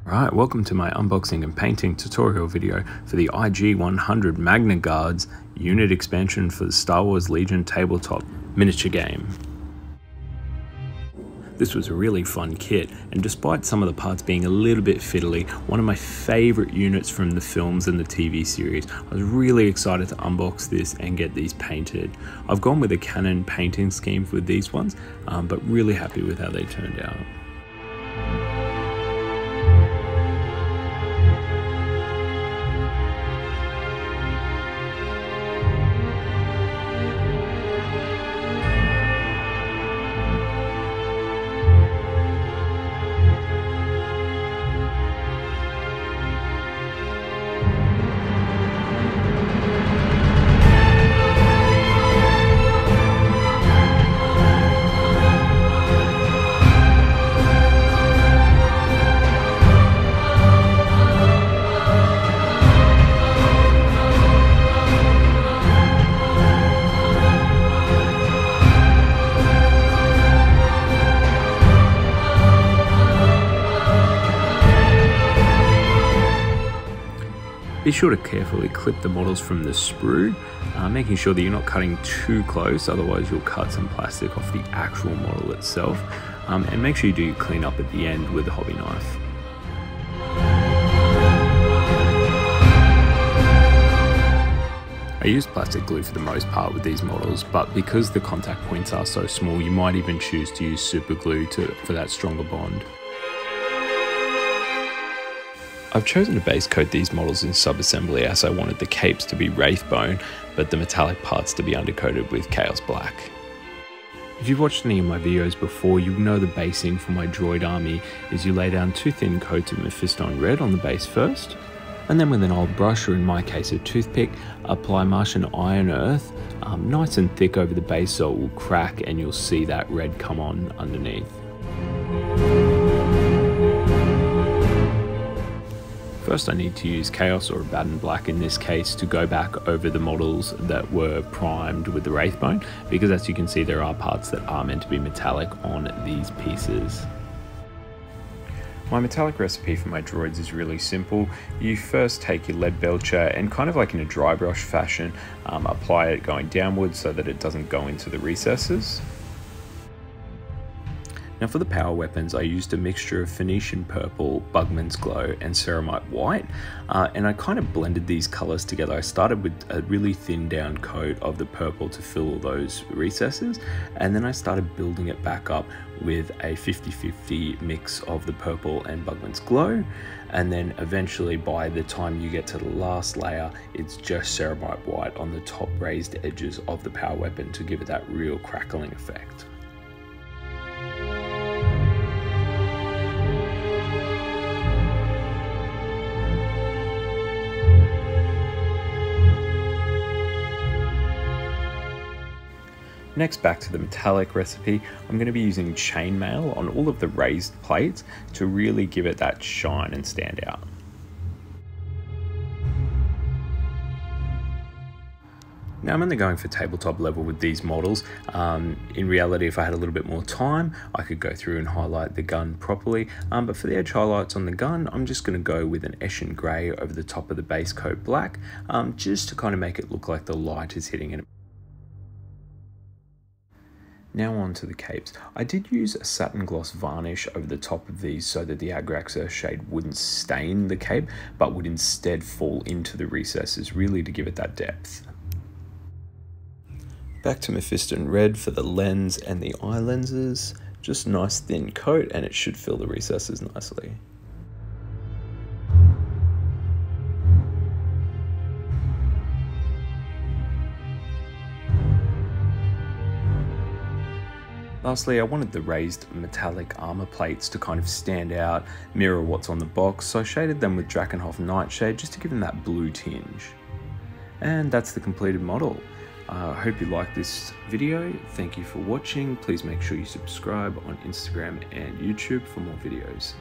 Right, welcome to my unboxing and painting tutorial video for the IG-100 Magnaguards unit expansion for the Star Wars Legion tabletop miniature game. This was a really fun kit, and despite some of the parts being a little bit fiddly, one of my favourite units from the films and the TV series. I was really excited to unbox this and get these painted. I've gone with a Canon painting scheme with these ones, but really happy with how they turned out. Be sure to carefully clip the models from the sprue, making sure that you're not cutting too close, otherwise you'll cut some plastic off the actual model itself. And make sure you do clean up at the end with a hobby knife. I use plastic glue for the most part with these models, but because the contact points are so small, you might even choose to use super glue for that stronger bond. I've chosen to base coat these models in sub-assembly as I wanted the capes to be wraith bone, but the metallic parts to be undercoated with Chaos Black. If you've watched any of my videos before, you'll know the basing for my droid army is you lay down 2 thin coats of Mephiston Red on the base first, and then with an old brush, or in my case a toothpick, apply Martian Iron Earth nice and thick over the base so it will crack and you'll see that red come on underneath. First I need to use Chaos or Abaddon Black in this case to go back over the models that were primed with the Wraithbone, because as you can see there are parts that are meant to be metallic on these pieces. My metallic recipe for my droids is really simple. You first take your lead belcher and kind of like in a dry brush fashion, apply it going downwards so that it doesn't go into the recesses. Now for the power weapons, I used a mixture of Phoenician Purple, Bugman's Glow and Ceramite White, and I kind of blended these colours together. I started with a really thin down coat of the purple to fill all those recesses, and then I started building it back up with a 50-50 mix of the purple and Bugman's Glow, and then eventually by the time you get to the last layer, it's just Ceramite White on the top raised edges of the power weapon to give it that real crackling effect. Next, back to the metallic recipe, I'm going to be using chainmail on all of the raised plates to really give it that shine and stand out. Now I'm only going for tabletop level with these models. In reality, if I had a little bit more time, I could go through and highlight the gun properly. But for the edge highlights on the gun, I'm just going to go with an Eshin Grey over the top of the base coat black, just to kind of make it look like the light is hitting it. Now on to the capes. I did use a satin gloss varnish over the top of these so that the Agrax Earth shade wouldn't stain the cape, but would instead fall into the recesses, really to give it that depth. Back to Mephiston Red for the lens and the eye lenses. Just a nice thin coat and it should fill the recesses nicely. Lastly, I wanted the raised metallic armor plates to kind of stand out, mirror what's on the box, so I shaded them with Drakenhof Nightshade just to give them that blue tinge. And that's the completed model. I hope you liked this video. Thank you for watching. Please make sure you subscribe on Instagram and YouTube for more videos.